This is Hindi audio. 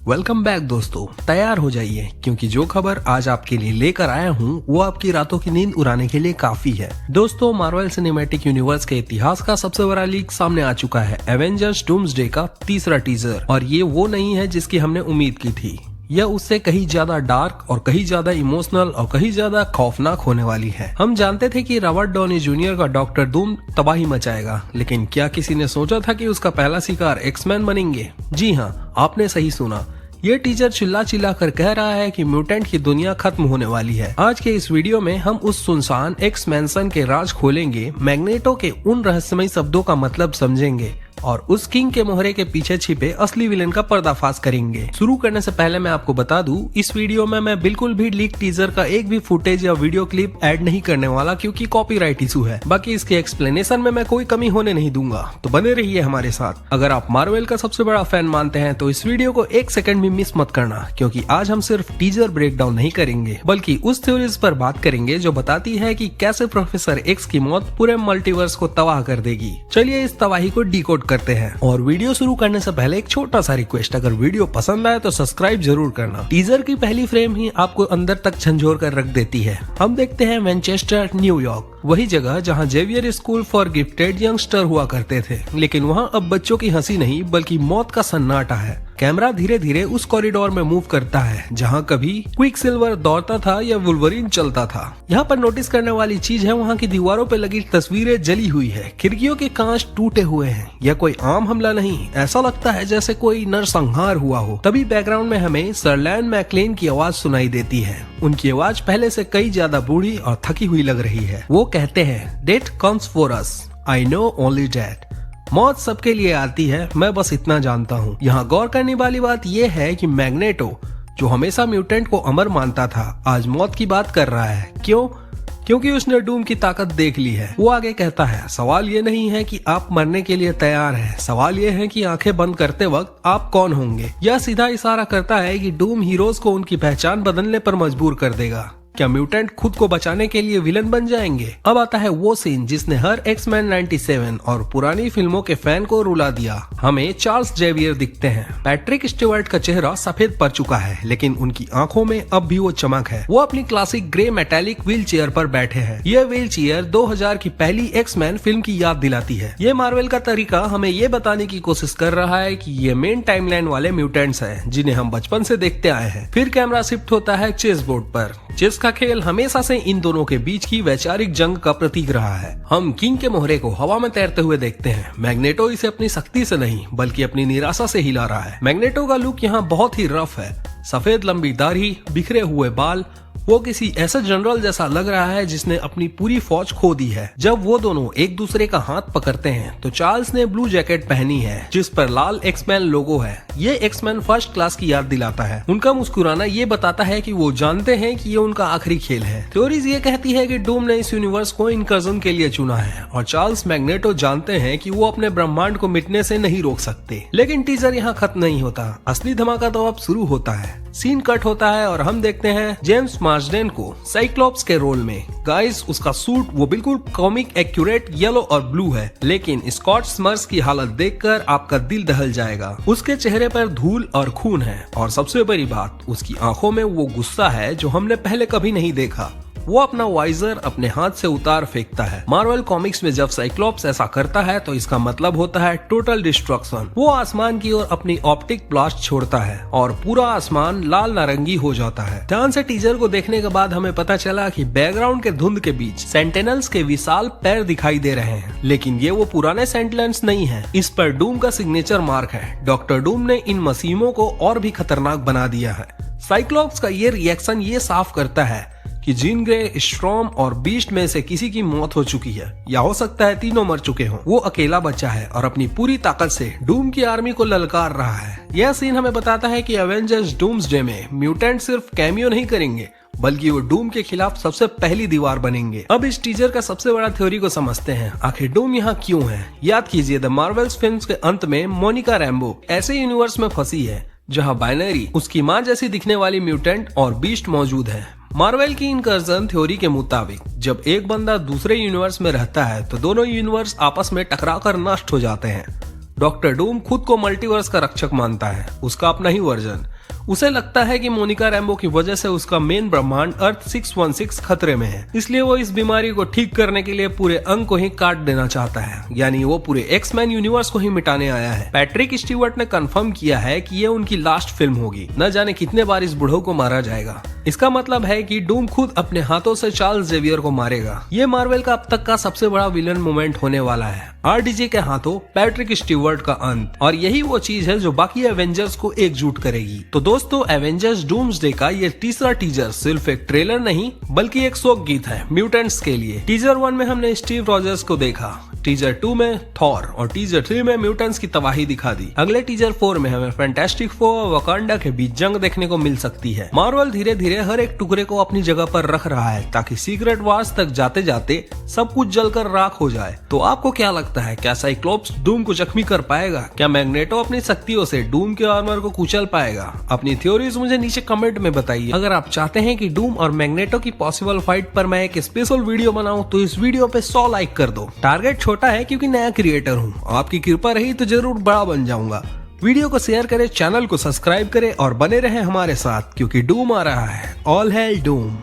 वेलकम बैक दोस्तों, तैयार हो जाइए क्योंकि जो खबर आज आपके लिए लेकर आया हूँ वो आपकी रातों की नींद उड़ाने के लिए काफी है। दोस्तों, मार्वल सिनेमैटिक यूनिवर्स के इतिहास का सबसे बड़ा लीक सामने आ चुका है। एवेंजर्स डूम्सडे का तीसरा टीजर, और ये वो नहीं है जिसकी हमने उम्मीद की थी। यह उससे कहीं ज्यादा डार्क और कहीं ज्यादा इमोशनल और कहीं ज्यादा खौफनाक होने वाली है। हम जानते थे कि रॉबर्ट डॉनी जूनियर का डॉक्टर डूम तबाही मचाएगा, लेकिन क्या किसी ने सोचा था कि उसका पहला शिकार एक्समैन बनेंगे? जी हाँ, आपने सही सुना। ये टीजर चिल्ला चिल्ला कर कह रहा है कि म्यूटेंट की दुनिया खत्म होने वाली है। आज के इस वीडियो में हम उस सुनसान एक्स मैंसन के राज खोलेंगे, मैग्नेटो के उन रहस्यमयी शब्दों का मतलब समझेंगे और उस किंग के मोहरे के पीछे छिपे असली विलेन का पर्दाफाश करेंगे। शुरू करने से पहले मैं आपको बता दूं, इस वीडियो में मैं बिल्कुल भी लीक टीजर का एक भी फुटेज या वीडियो क्लिप ऐड नहीं करने वाला, क्योंकि कॉपीराइट इशू है। बाकी इसके एक्सप्लेनेशन में मैं कोई कमी होने नहीं दूंगा, तो बने रहिए हमारे साथ। अगर आप मार्वल का सबसे बड़ा फैन मानते हैं तो इस वीडियो को एक सेकंड भी मिस मत करना, क्योंकि आज हम सिर्फ टीजर ब्रेकडाउन नहीं करेंगे बल्कि उस थ्योरीज पर बात करेंगे जो बताती है कि कैसे प्रोफेसर एक्स की मौत पूरे मल्टीवर्स को तबाह कर देगी। चलिए इस तबाही को डिकोड करते हैं। और वीडियो शुरू करने से पहले एक छोटा सा रिक्वेस्ट, अगर वीडियो पसंद आए तो सब्सक्राइब जरूर करना। टीजर की पहली फ्रेम ही आपको अंदर तक झंझोर कर रख देती है। हम देखते हैं मैनचेस्टर, न्यूयॉर्क, वही जगह जहां Xavier school for gifted youngster हुआ करते थे, लेकिन वहां अब बच्चों की हंसी नहीं बल्कि मौत का सन्नाटा है। कैमरा धीरे धीरे उस कॉरिडोर में मूव करता है जहां कभी क्विकसिल्वर दौड़ता था या वुल्वरीन चलता था। यहाँ पर नोटिस करने वाली चीज है, वहाँ की दीवारों पे लगी तस्वीरें जली हुई है, खिड़कियों के कांच टूटे हुए हैं। यह कोई आम हमला नहीं, ऐसा लगता है जैसे कोई नरसंहार हुआ हो। तभी बैकग्राउंड में हमें सर लैन मैक्लेन की आवाज सुनाई देती है। उनकी आवाज पहले से कई ज्यादा बूढ़ी और थकी हुई लग रही है। वो कहते हैं, death comes for us, I know only death. मौत सबके लिए आती है, मैं बस इतना जानता हूँ। यहाँ गौर करने वाली बात यह है कि मैग्नेटो, जो हमेशा म्यूटेंट को अमर मानता था, आज मौत की बात कर रहा है। क्यों? क्योंकि उसने डूम की ताकत देख ली है। वो आगे कहता है, सवाल ये नहीं है कि आप मरने के लिए तैयार हैं, सवाल ये है कि आंखें बंद करते वक्त आप कौन होंगे। यह सीधा इशारा करता है कि डूम हीरोज को उनकी पहचान बदलने पर मजबूर कर देगा। क्या म्यूटेंट खुद को बचाने के लिए विलन बन जाएंगे? अब आता है वो सीन जिसने हर एक्समैन 97 और पुरानी फिल्मों के फैन को रुला दिया। हमें चार्ल्स जेवियर दिखते हैं। पैट्रिक स्टीवर्ट का चेहरा सफेद पड़ चुका है, लेकिन उनकी आंखों में अब भी वो चमक है। वो अपनी classic grey metallic wheel chair पर बैठे हैं। यह व्हील चेयर 2000 की पहली एक्समैन फिल्म की याद दिलाती है। ये मार्वल का तरीका हमें ये बताने की कोशिश कर रहा है कि ये मेन टाइमलाइन वाले म्यूटेंट्स हैं जिन्हें हम बचपन से देखते आए हैं। फिर कैमरा शिफ्ट होता है चेस बोर्ड पर। चेस का खेल हमेशा से इन दोनों के बीच की वैचारिक जंग का प्रतीक रहा है। हम किंग के मोहरे को हवा में तैरते हुए देखते हैं। मैग्नेटो इसे अपनी शक्ति से नहीं बल्कि अपनी निराशा से हिला रहा है। मैग्नेटो का लुक यहाँ बहुत ही रफ है, सफेद लंबी दाढ़ी, बिखरे हुए बाल। वो किसी ऐसे जनरल जैसा लग रहा है जिसने अपनी पूरी फौज खो दी है। जब वो दोनों एक दूसरे का हाथ पकड़ते हैं तो चार्ल्स ने ब्लू जैकेट पहनी है जिस पर लाल एक्समैन लोगो है। ये एक्समैन फर्स्ट क्लास की याद दिलाता है। उनका मुस्कुराना ये बताता है कि वो जानते हैं कि ये उनका आखिरी खेल है। थ्योरीज ये कहती है कि डूम ने इस यूनिवर्स को इनकर्जन के लिए चुना है और चार्ल्स मैग्नेटो जानते हैं कि वो अपने ब्रह्मांड को मिटने से नहीं रोक सकते। लेकिन टीजर यहाँ खत्म नहीं होता, असली धमाका तो अब शुरू होता है। सीन कट होता है और हम देखते हैं जेम्स मार्सडेन को साइक्लोप्स के रोल में। गाइस, उसका सूट वो बिल्कुल कॉमिक एक्यूरेट येलो और ब्लू है, लेकिन स्कॉट स्मर्स की हालत देखकर आपका दिल दहल जाएगा। उसके चेहरे पर धूल और खून है और सबसे बड़ी बात, उसकी आंखों में वो गुस्सा है जो हमने पहले कभी नहीं देखा। वो अपना वाइजर अपने हाथ से उतार फेंकता है। मार्वल कॉमिक्स में जब साइक्लोप्स ऐसा करता है तो इसका मतलब होता है टोटल डिस्ट्रक्शन। वो आसमान की ओर अपनी ऑप्टिक ब्लास्ट छोड़ता है और पूरा आसमान लाल नारंगी हो जाता है। ध्यान से टीजर को देखने के बाद हमें पता चला कि बैकग्राउंड के धुंध के बीच सेंटिनल्स के विशाल पैर दिखाई दे रहे हैं, लेकिन ये वो पुराने सेंटिनल्स नहीं है। इस पर डूम का सिग्नेचर मार्क है। डॉक्टर डूम ने इन मशीनों को और भी खतरनाक बना दिया है। साइक्लोप्स का ये रिएक्शन ये साफ करता है कि जीन ग्रे, स्ट्रॉम और बीस्ट में से किसी की मौत हो चुकी है, या हो सकता है तीनों मर चुके हों। वो अकेला बचा है और अपनी पूरी ताकत से डूम की आर्मी को ललकार रहा है। यह सीन हमें बताता है कि एवेंजर्स डूम्सडे में म्यूटेंट सिर्फ कैमियो नहीं करेंगे बल्कि वो डूम के खिलाफ सबसे पहली दीवार बनेंगे। अब इस टीजर का सबसे बड़ा थ्योरी को समझते हैं। आखिर डूम यहाँ क्यों है? याद कीजिए, द मार्वल्स फिल्म्स के अंत में मोनिका रैम्बो ऐसे यूनिवर्स में फंसी है जहाँ बाइनरी, उसकी माँ जैसी दिखने वाली म्यूटेंट और बीस्ट मौजूद है। मार्वल की इनकर्जन थ्योरी के मुताबिक जब एक बंदा दूसरे यूनिवर्स में रहता है तो दोनों यूनिवर्स आपस में टकराकर नष्ट हो जाते हैं। डॉक्टर डूम खुद को मल्टीवर्स का रक्षक मानता है, उसका अपना ही वर्जन। उसे लगता है कि मोनिका रैम्बो की वजह से उसका मेन ब्रह्मांड अर्थ 616 खतरे में है, इसलिए वो इस बीमारी को ठीक करने के लिए पूरे अंग को ही काट देना चाहता है, यानी वो पूरे एक्समैन यूनिवर्स को ही मिटाने आया है। पैट्रिक स्टीवर्ट ने कंफर्म किया है कि ये उनकी लास्ट फिल्म होगी, न जाने कितने बार इस बुढ़ऊ को मारा जाएगा। इसका मतलब है कि डूम खुद अपने हाथों से चार्ल्स जेवियर को मारेगा। ये मार्वल का अब तक का सबसे बड़ा विलन मोमेंट होने वाला है, RDJ के हाथों पैट्रिक स्टीवर्ट का अंत, और यही वो चीज है जो बाकी एवेंजर्स को एकजुट करेगी। तो दोस्तों, एवेंजर्स डूम्सडे का ये तीसरा टीजर सिर्फ एक ट्रेलर नहीं बल्कि एक शोक गीत है म्यूटेंट्स के लिए। टीजर 1 में हमने स्टीव रॉजर्स को देखा, टीजर 2 में थॉर और टीजर 3 में म्यूटेंट्स की तबाही दिखा दी। अगले टीजर 4 में हमें फैंटास्टिक फोर और वकांडा के बीच जंग देखने को मिल सकती है। मार्वल धीरे धीरे हर एक टुकड़े को अपनी जगह पर रख रहा है ताकि सीक्रेट वार्स तक जाते जाते सब कुछ जलकर राख हो जाए। तो आपको क्या लगता है, क्या साइक्लोप्स डूम को जख्मी कर पाएगा? क्या मैग्नेटो अपनी शक्तियों से डूम के आर्मर को कुचल पाएगा? अपनी थ्योरीज मुझे नीचे कमेंट में बताइए। अगर आप चाहते हैं कि डूम और मैग्नेटो की पॉसिबल फाइट पर मैं एक स्पेशल वीडियो बनाऊं तो इस वीडियो पे 100 लाइक कर दो। टारगेट छोटा है क्योंकि नया क्रिएटर हूँ, आपकी कृपा रही तो जरूर बड़ा बन जाऊंगा। वीडियो को शेयर करें, चैनल को सब्सक्राइब करें और बने रहें हमारे साथ, क्योंकि डूम आ रहा है। All hello Doom.